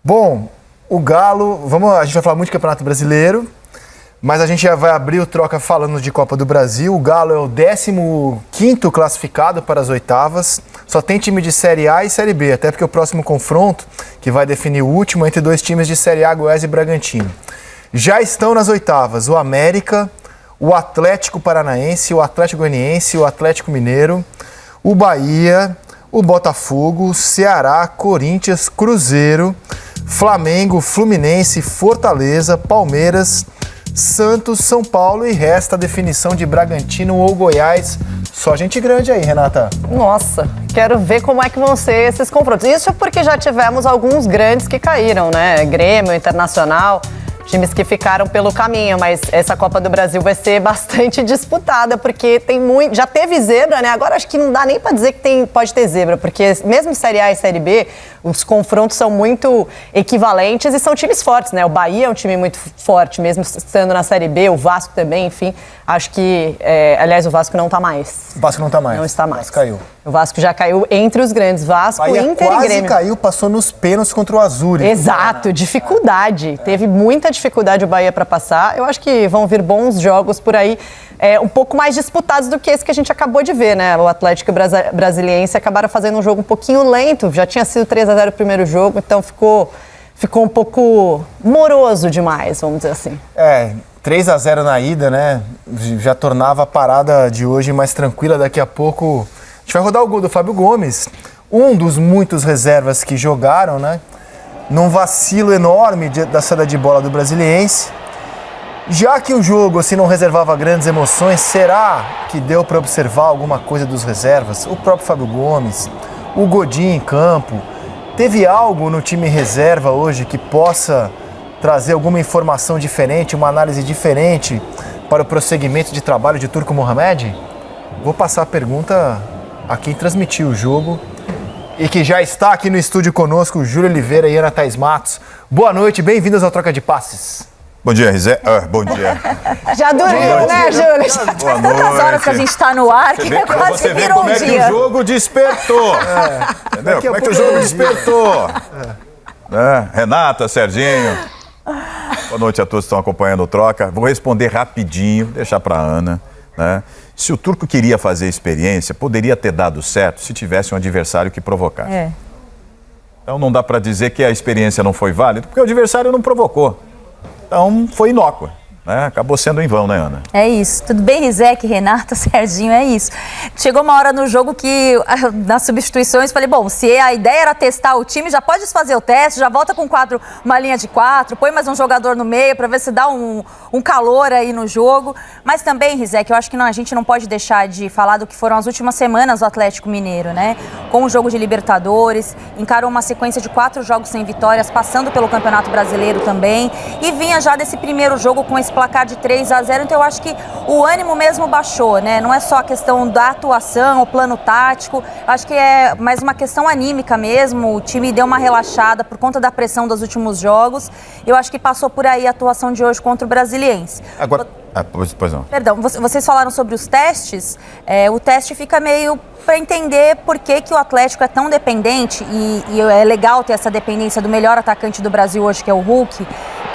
Bom, o Galo, a gente vai falar muito de Campeonato Brasileiro, mas a gente já vai abrir o troca falando de Copa do Brasil. O Galo é o 15º classificado para as oitavas, só tem time de Série A e Série B, até porque o próximo confronto, que vai definir o último, é entre dois times de Série A, Goiás e Bragantino. Já estão nas oitavas o América, o Atlético Paranaense, o Atlético Goianiense, o Atlético Mineiro, o Bahia, o Botafogo, Ceará, Corinthians, Cruzeiro, Flamengo, Fluminense, Fortaleza, Palmeiras, Santos, São Paulo e resta a definição de Bragantino ou Goiás. Só gente grande aí, Renata. Nossa, quero ver como é que vão ser esses confrontos. Isso porque já tivemos alguns grandes que caíram, né? Grêmio, Internacional, times que ficaram pelo caminho, mas essa Copa do Brasil vai ser bastante disputada, porque tem muito, já teve zebra, né? Agora acho que não dá nem para dizer que pode ter zebra, porque mesmo Série A e Série B, os confrontos são muito equivalentes e são times fortes, né? O Bahia é um time muito forte, mesmo estando na Série B, o Vasco também, enfim. Acho que, aliás, o Vasco não está mais. O Vasco não está mais. Não está mais. O Vasco caiu. O Vasco já caiu entre os grandes, Vasco, Bahia Inter e Grêmio. quase caiu, passou nos pênaltis contra o Azul. Exato, dificuldade. Teve muita dificuldade o Bahia para passar. Eu acho que vão vir bons jogos por aí, um pouco mais disputados do que esse que a gente acabou de ver, né? O Atlético Brasiliense acabaram fazendo um jogo um pouquinho lento. Já tinha sido 3-0 o primeiro jogo, então ficou um pouco moroso demais, vamos dizer assim. 3-0 na ida, né? Já tornava a parada de hoje mais tranquila. Daqui a pouco a gente vai rodar o gol do Fábio Gomes, um dos muitos reservas que jogaram, né? Num vacilo enorme da saída de bola do Brasiliense. Já que o jogo assim, não reservava grandes emoções, será que deu para observar alguma coisa dos reservas? O próprio Fábio Gomes, o Godin em campo. Teve algo no time reserva hoje que possa trazer alguma informação diferente, uma análise diferente para o prosseguimento de trabalho de Turco Mohamed? Vou passar a pergunta a quem transmitiu o jogo e que já está aqui no estúdio conosco, Júlio Oliveira e Ana Thaís Matos. Boa noite, bem-vindos ao Troca de Passes. Bom dia, Rizé. Bom dia. Já dormiu, né, Júlio? Boa Tantas noite. horas que a gente está no ar que quase Você vê virou como um é que dia. o jogo despertou. Entendeu? Como é que o jogo despertou. Renata, Serginho. Boa noite a todos que estão acompanhando o Troca. Vou responder rapidinho, deixar para a Ana. Né? Se o Turco queria fazer experiência, poderia ter dado certo se tivesse um adversário que provocasse. Então não dá para dizer que a experiência não foi válida, porque o adversário não provocou. Então foi inócua. Acabou sendo em vão, né, Ana? É isso. Tudo bem, Rizek, Renata, Serginho, é isso. Chegou uma hora no jogo que, nas substituições, falei, bom, se a ideia era testar o time, já pode desfazer o teste, já volta com uma linha de 4, põe mais um jogador no meio para ver se dá um calor aí no jogo. Mas também, Rizek, eu acho que a gente não pode deixar de falar do que foram as últimas semanas do Atlético Mineiro, né? Com o jogo de Libertadores, encarou uma sequência de 4 jogos sem vitórias, passando pelo Campeonato Brasileiro também, e vinha já desse primeiro jogo com esse placar de 3-0, então eu acho que o ânimo mesmo baixou, né? Não é só a questão da atuação, o plano tático, acho que é mais uma questão anímica mesmo, o time deu uma relaxada por conta da pressão dos últimos jogos, eu acho que passou por aí a atuação de hoje contra o Brasiliense. Agora, pois não. Perdão, vocês falaram sobre os testes, o teste fica meio para entender por que o Atlético é tão dependente e é legal ter essa dependência do melhor atacante do Brasil hoje, que é o Hulk,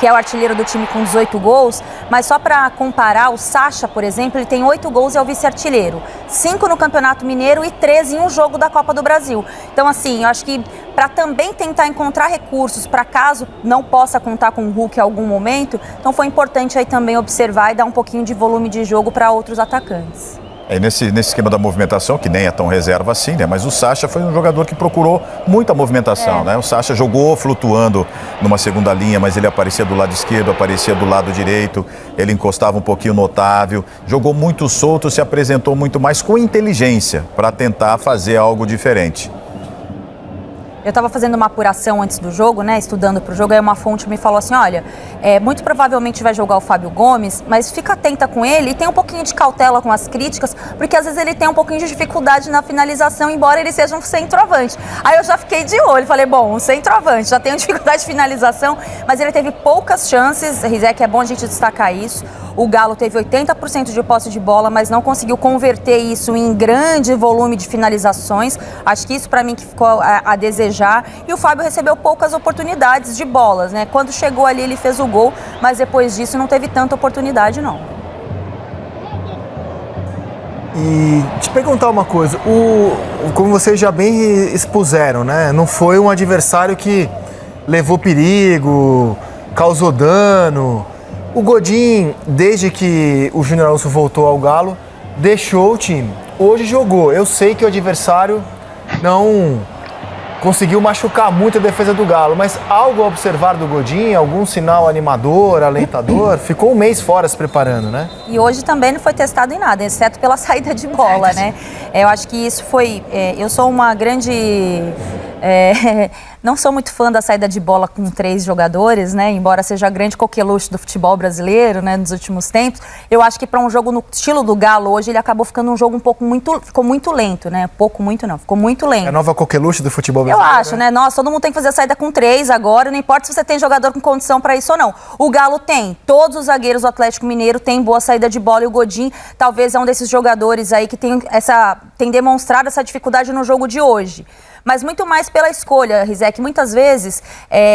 que é o artilheiro do time com 18 gols, mas só para comparar, o Sacha, por exemplo, ele tem 8 gols e é o vice-artilheiro, 5 no Campeonato Mineiro e 13 em um jogo da Copa do Brasil. Então, assim, eu acho que para também tentar encontrar recursos para caso não possa contar com o Hulk em algum momento, então foi importante aí também observar e dar um pouquinho de volume de jogo para outros atacantes. Nesse esquema da movimentação, que nem é tão reserva assim, né? Mas o Sacha foi um jogador que procurou muita movimentação, né? O Sacha jogou flutuando numa segunda linha, mas ele aparecia do lado esquerdo, aparecia do lado direito, ele encostava um pouquinho no Otávio, jogou muito solto, se apresentou muito mais com inteligência para tentar fazer algo diferente. Eu estava fazendo uma apuração antes do jogo, né, estudando para o jogo, aí uma fonte me falou assim, olha, muito provavelmente vai jogar o Fábio Gomes, mas fica atenta com ele e tem um pouquinho de cautela com as críticas, porque às vezes ele tem um pouquinho de dificuldade na finalização, embora ele seja um centroavante. Aí eu já fiquei de olho, falei, bom, um centroavante, já tem dificuldade de finalização, mas ele teve poucas chances, Rizek, é bom a gente destacar isso. O Galo teve 80% de posse de bola, mas não conseguiu converter isso em grande volume de finalizações. Acho que isso para mim que ficou a desejar. E o Fábio recebeu poucas oportunidades de bolas, né? Quando chegou ali ele fez o gol, mas depois disso não teve tanta oportunidade não. E te perguntar uma coisa, como vocês já bem expuseram, né? Não foi um adversário que levou perigo, causou dano. O Godin, desde que o Júnior Alonso voltou ao Galo, deixou o time. Hoje jogou. Eu sei que o adversário não conseguiu machucar muito a defesa do Galo, mas algo a observar do Godin, algum sinal animador, alentador? Ficou um mês fora se preparando, né? E hoje também não foi testado em nada, exceto pela saída de bola, né? Eu acho que isso foi... eu sou uma grande... não sou muito fã da saída de bola com 3 jogadores, né? Embora seja a grande coqueluche do futebol brasileiro, né? Nos últimos tempos. Eu acho que para um jogo no estilo do Galo hoje, ele acabou ficando um jogo ficou muito lento, né? Ficou muito lento. É a nova coqueluche do futebol Eu brasileiro, acho, né? Nossa, todo mundo tem que fazer a saída com 3 agora, não importa se você tem jogador com condição para isso ou não. O Galo tem, todos os zagueiros do Atlético Mineiro têm boa saída de bola e o Godin talvez é um desses jogadores aí que tem demonstrado essa dificuldade no jogo de hoje. Mas muito mais pela escolha, Rizek. Muitas vezes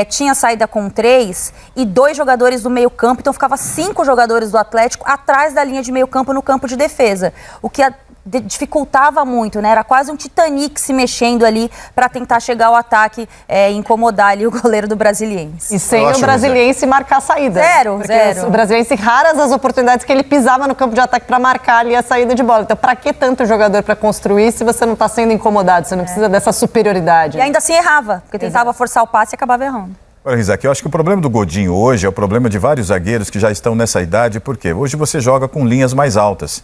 tinha saída com 3 e 2 jogadores do meio campo, então ficava 5 jogadores do Atlético atrás da linha de meio campo no campo de defesa. O que dificultava muito, né? Era quase um Titanic se mexendo ali para tentar chegar ao ataque e incomodar ali o goleiro do Brasiliense. E sem o Brasiliense marcar a saída. Zero. O Brasiliense, raras as oportunidades que ele pisava no campo de ataque para marcar ali a saída de bola. Então, para que tanto jogador para construir se você não está sendo incomodado? Você não precisa dessa superioridade. E ainda assim errava, porque tentava forçar o passe e acabava errando. Olha, Rizek, eu acho que o problema do Godinho hoje é o problema de vários zagueiros que já estão nessa idade, porque hoje você joga com linhas mais altas.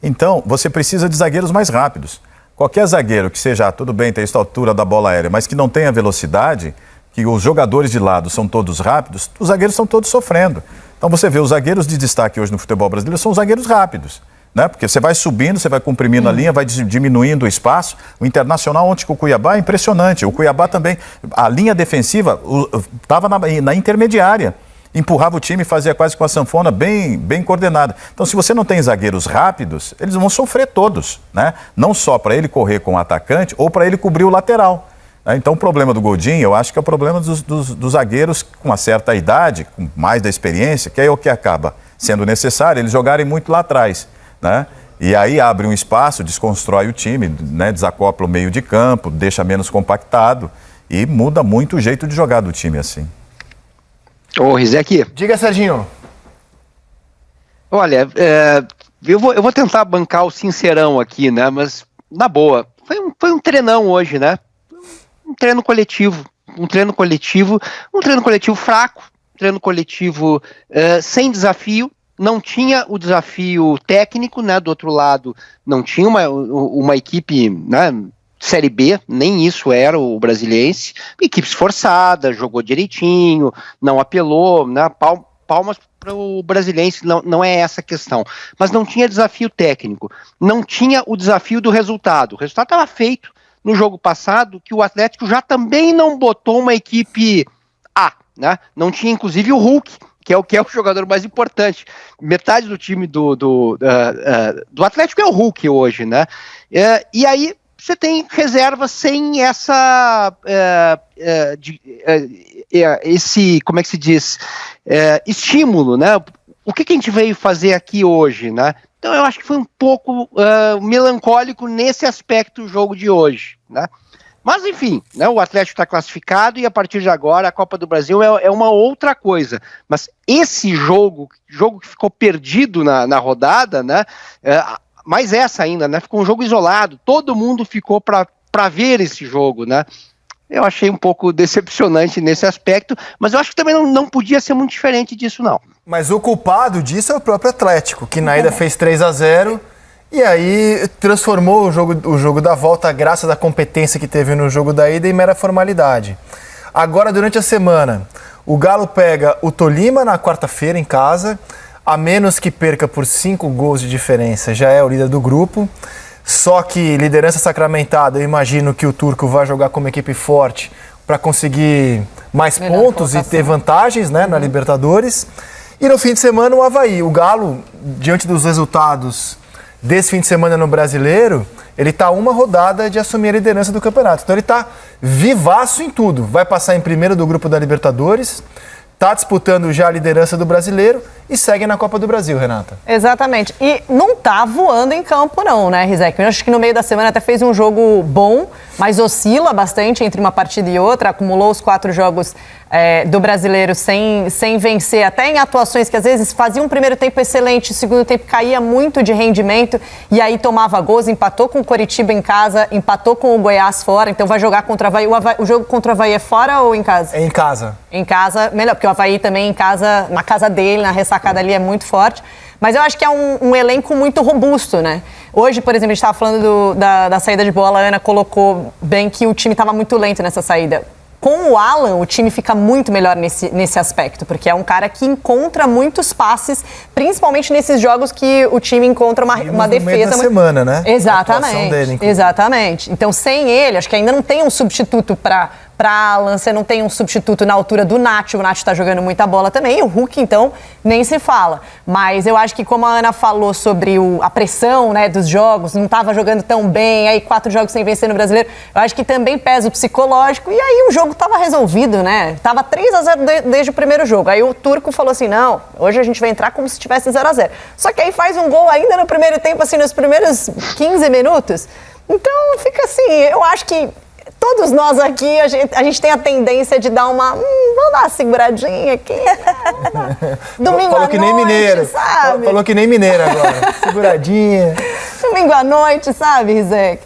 Então, você precisa de zagueiros mais rápidos. Qualquer zagueiro que seja, tudo bem, tem essa altura da bola aérea, mas que não tenha velocidade, que os jogadores de lado são todos rápidos, os zagueiros estão todos sofrendo. Então, você vê, os zagueiros de destaque hoje no futebol brasileiro são os zagueiros rápidos, né? Porque você vai subindo, você vai comprimindo a linha, vai diminuindo o espaço. O Internacional ontem com o Cuiabá é impressionante. O Cuiabá também, a linha defensiva estava na intermediária. Empurrava o time e fazia quase com a sanfona bem coordenada. Então, se você não tem zagueiros rápidos, eles vão sofrer todos, né? Não só para ele correr com o atacante ou para ele cobrir o lateral. Né? Então, o problema do Godin, eu acho que é o problema dos zagueiros com uma certa idade, com mais da experiência, que é o que acaba sendo necessário, eles jogarem muito lá atrás, né? E aí abre um espaço, desconstrói o time, né? Desacopla o meio de campo, deixa menos compactado e muda muito o jeito de jogar do time assim. Ô, Rizek. Diga, Serginho. Olha, eu vou tentar bancar o sincerão aqui, né? Mas, na boa, foi um treinão hoje, né? Um treino coletivo fraco, um treino coletivo sem desafio. Não tinha o desafio técnico, né? Do outro lado, não tinha uma equipe, né? Série B, nem isso era o Brasiliense, equipe esforçada, jogou direitinho, não apelou, né? Palmas para o Brasiliense, não é essa a questão, mas não tinha desafio técnico, não tinha o desafio do resultado. O resultado estava feito no jogo passado, que o Atlético já também não botou uma equipe A, né? Não tinha inclusive o Hulk, que é o jogador mais importante. Metade do time do Atlético é o Hulk hoje, né? E aí você tem reserva sem esse, como é que se diz, estímulo, né? O que a gente veio fazer aqui hoje, né? Então eu acho que foi um pouco melancólico nesse aspecto do jogo de hoje, né? Mas enfim, né, o Atlético está classificado e a partir de agora a Copa do Brasil é uma outra coisa. Mas esse jogo que ficou perdido na rodada, né? Mais essa ainda, né? Ficou um jogo isolado, todo mundo ficou para ver esse jogo, né? Eu achei um pouco decepcionante nesse aspecto, mas eu acho que também não podia ser muito diferente disso, não. Mas o culpado disso é o próprio Atlético, que na ida fez 3-0 e aí transformou o jogo da volta, graças à competência que teve no jogo da ida, em mera formalidade. Agora, durante a semana, o Galo pega o Tolima na quarta-feira em casa, a menos que perca por 5 gols de diferença, já é o líder do grupo. Só que liderança sacramentada, eu imagino que o Turco vai jogar como equipe forte para conseguir mais pontos e ter vantagens, né, na Libertadores. E no fim de semana o Avaí. O Galo, diante dos resultados desse fim de semana no Brasileiro, ele está uma rodada de assumir a liderança do campeonato. Então ele está vivaço em tudo. Vai passar em primeiro do grupo da Libertadores, está disputando já a liderança do Brasileiro e segue na Copa do Brasil, Renata. Exatamente. E não tá voando em campo não, né, Rizek? Eu acho que no meio da semana até fez um jogo bom, mas oscila bastante entre uma partida e outra. Acumulou os 4 jogos do Brasileiro sem vencer, até em atuações que às vezes fazia um primeiro tempo excelente, o segundo tempo caía muito de rendimento e aí tomava gols, empatou com o Coritiba em casa, empatou com o Goiás fora, então vai jogar contra o Avaí. O jogo contra o Avaí é fora ou em casa? É em casa. Em casa, melhor, porque o Avaí também em casa, na casa dele, na ressacada ali é muito forte. Mas eu acho que é um elenco muito robusto, né? Hoje, por exemplo, a gente estava falando da saída de bola, a Ana colocou bem que o time estava muito lento nessa saída. Com o Alan, o time fica muito melhor nesse aspecto, porque é um cara que encontra muitos passes, principalmente nesses jogos que o time encontra uma defesa. No meio da semana, né? Exatamente. Dele, exatamente. Então, sem ele, acho que ainda não tem um substituto para Alan, você não tem um substituto na altura do Nacho. O Nacho está jogando muita bola também. O Hulk, então, nem se fala. Mas eu acho que, como a Ana falou sobre a pressão, né, dos jogos, não estava jogando tão bem, aí 4 jogos sem vencer no Brasileiro, eu acho que também pesa o psicológico. E aí o jogo estava resolvido, né? Tava 3-0 desde o primeiro jogo. Aí o Turco falou assim, não, hoje a gente vai entrar como se tivesse 0-0. Só que aí faz um gol ainda no primeiro tempo, assim, nos primeiros 15 minutos. Então, fica assim, eu acho que todos nós aqui, a gente tem a tendência de dar uma... vamos dar uma seguradinha aqui. Domingo Falou à que noite, nem mineiro. sabe? Falou que nem mineiro agora. Seguradinha. Domingo à noite, sabe, Rizek?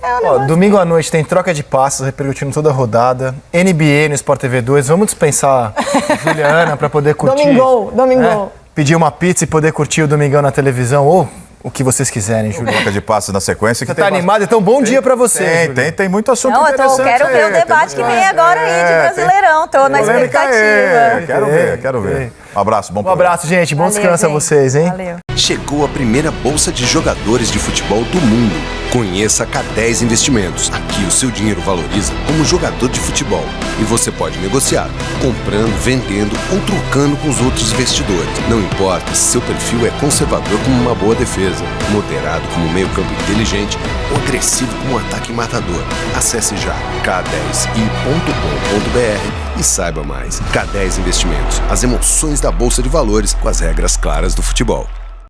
Domingo à noite tem troca de passos, repercutindo toda a rodada. NBA no Sport TV 2. Vamos dispensar a Juliana para poder curtir. Domingão. Pedir uma pizza e poder curtir o Domingão na televisão. Ou o que você quiserem, Juliana. Troca de passos na sequência. Você tá animado? Então, bom dia pra você. Tem muito assunto Não, interessante. quero ver o debate que vem agora aí de Brasileirão. Tô na expectativa. Quero ver. Um abraço, bom Um abraço, gente. Bom descanso a vocês, hein? Valeu. Chegou a primeira bolsa de jogadores de futebol do mundo. Conheça a K10 Investimentos. Aqui o seu dinheiro valoriza como jogador de futebol. E você pode negociar, comprando, vendendo ou trocando com os outros investidores. Não importa se seu perfil é conservador como uma boa defesa, moderado como um meio-campo inteligente ou agressivo como um ataque matador. Acesse já k10i.com.br e saiba mais. K10 Investimentos. As emoções da Bolsa de Valores com as regras claras do futebol.